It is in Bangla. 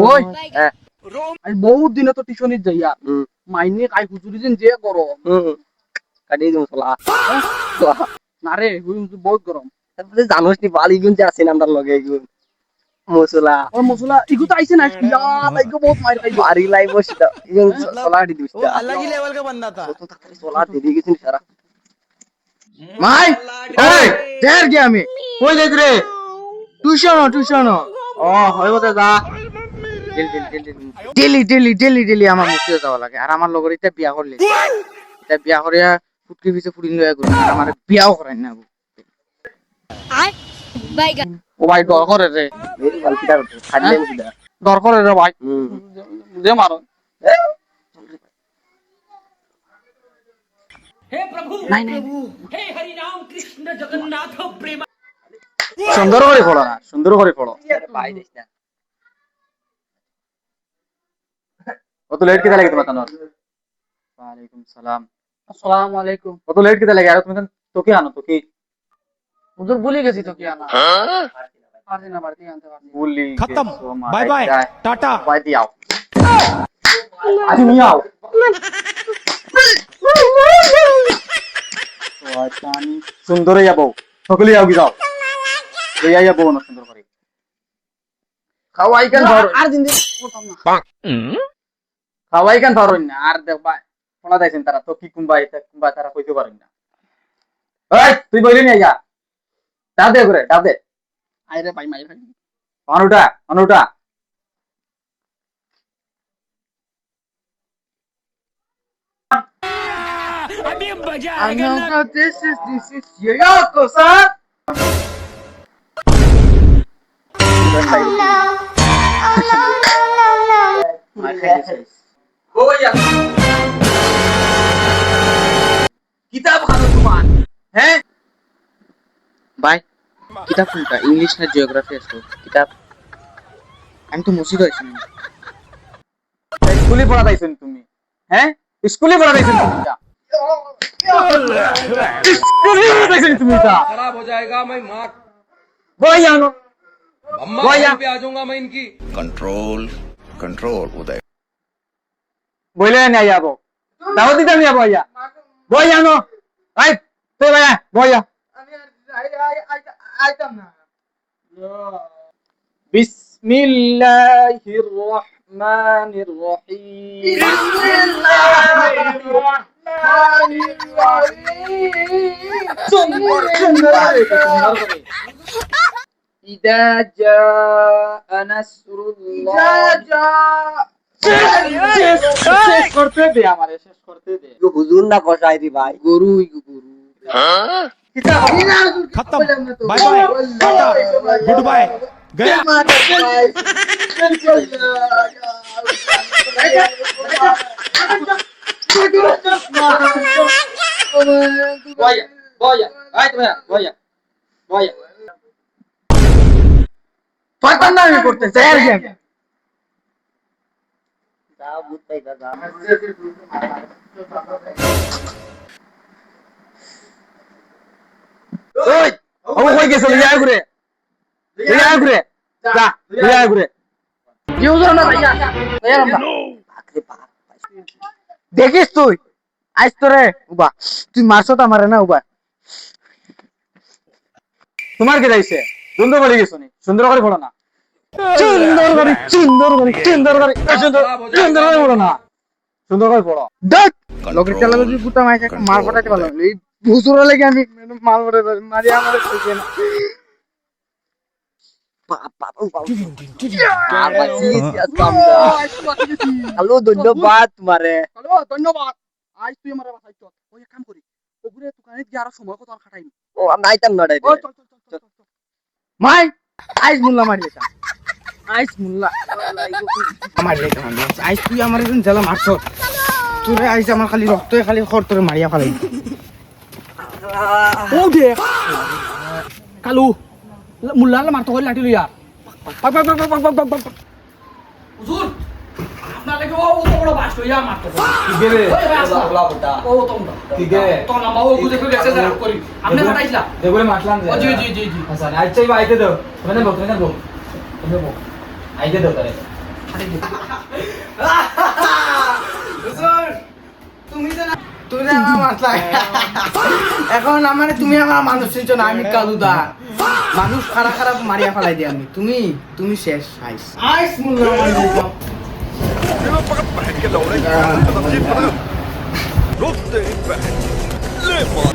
ওই আমি বহুত দিনে তো টিউশনিত যাইয়া মাইনে কাই হুজুরি দিন যে গরম কাটি দিম চলা না রে বহুত গরম তারপরে জানোস নি বালি গুন যে আছেন আমরা লগে গুন মসলা ওই মশলা ইগু তো আইছে না ইয়া তাইগো বহুত মার খাইবো বাড়ি লাইব সেটা ইগন চলা দি দিস वो अलग ही लेवल का बंदा था। তো তাড়াতাড়ি চলা দি গেছিন সারা মাই ওই টের কি আমি কই যাইছ রে টিউশন ও হইব তে যা ডেলি আমার মসজিদে যাওয়া লাগে আর আমার লগর এটা বিয়া করলে এটা বিয়া করিয়া ফুটকি পিছে ফুটিন লয়া গেল আমার বিয়াও করাই না ও ভাই ডর করে রে এই বালতিটা খাইলে মুছিদা ডর করে রে ভাই যে মারো हे प्रभु নাই নাই हे हरि राम कृष्ण जगन्नाथ प्रेम সুন্দর করে পড়ো না সুন্দর করে পড়ো পাই দিস না কত লেট কিটা লাগে তোমার তানোর ওয়ালাইকুম সালাম আসসালামু আলাইকুম কত লেট কিটা লাগে আর তুমি তোকে আনো তোকে হুজুর ভুলে গেছি তো কি আনা পারছি না বাড়তি আনতে পারছি ভুলি खत्म बाय बाय टाटा বাই দিও আজ নিয়ে আও সুন্দর যাবো সকলে আগে যাও এই আইয়া বউ না সুন্দর করে খাওয়াই কেন ধর আর দিন দিন করতাম না খাওয়াই কেন ধরুন না আর দেখবা শোনা যাইছেন তারা তো কি কুম্বা তারা কইতে পারেন না এই তুই বইলি নিয়ে যা ডাব দে করে ডাব দে আইরে ভাই মাই ভাই অনুটা अभी मजा I आएगा know ना that this is Yoko, sir. কিতাব খানো তোমার হ্যাঁ ভাই কিতাব কোনটা ইংলিশ না জিওগ্রাফি আছে কিতাব আমি তো মসজিদ আইছি স্কুলে পড়া দাইছেন তুমি হ্যাঁ স্কুলে পড়া দাইছেন তুমি স্কুলে পড়া দাইছেন তুমি खराब हो जाएगा मैं मार বই আনো अम्मा भैया। पे आ जाऊंगा मैं इनकी कंट्रोल उदय বইলে নিয়ে যাবো দাও দিতে নিয়ে যাবো আইয়া বই আনো আই তুই ভাইয়া বইয়া বিসমিল্লাহির রহমানির রহিম ইদা জাআ নাসরুল্লাহ শেষ করতে দে আমারে শেষ করতে দে হুজুর না কষাই দি ভাই গরু গরু खत्म bye bye tata good bye गया বয়া বয়া আই তুমি বয়া বয়া পাতান না আমি করতে চাই আর কি যা বুঝতাই দাদা ওই ও কই গেছ লিয়া ঘুরে যা লিয়া ঘুরে কি হুজুর না ভাইয়া ভাইয়া আমরা বাকরে বাপ দেখিস তুই আইস তোরে উবা তুই মারছত আমারে না উবা তোমার কি যাইছে সুন্দর করে গেছো নি সুন্দর করে পড়ো না সুন্দর করে পড়ো না সুন্দর করে পড়ো দেখ লোকের চালা যদি গুতা মাইছে মার পটাইতে পারলো এই হুজুরে লাগি আমি মাল পটাই মারি আমারে কইছে না হ্যালো ধন্যবাদ তোমারে হ্যালো ধন্যবাদ আজ তুই আমার বাসায় চল ওই এক কাম করি ওগুরে দোকানে গিয়ে আর সময় কত আর খাটাইম ও নাইতাম নড়াই ওই চল চল চল চল মাই আইস মুল্লা মারি এটা আইস মুল্লা আমার লেখা আইস তুই আমার একজন জেলা মারছ তোরে আইস আমার খালি রক্তই খালি খর তোরে মারিয়া ফেলাই ও দেখ কালু মুল্লা মারতে করে লাঠি লইয়া পাক পাক পাক পাক পাক পাক পাক হুজুর আপনার লাগে ও তো বড় বাস লইয়া মারতে কি গেলে ও তো কি গেলে তো না বাবু গুজে করে এক্সারসাইজ করি আপনি ফাটাইছিলা দেবলে মারলাম জি জি জি জি আচ্ছা আইছে বাইতে দাও মানে বক মানে বক আইগে দাও তারে হুজুর, তুমি তো না তুমি তো আমার মারলা। এখন আমারে তুমি আমার মানুষ চিনছো না, আমি কালুদা মানুষ খারাপ খারাপ মারিয়া ফেলাই দিই আমি। তুমি শেষ আইস আইস মোল্লা মারিয়া रुक तेरी बहन ले मार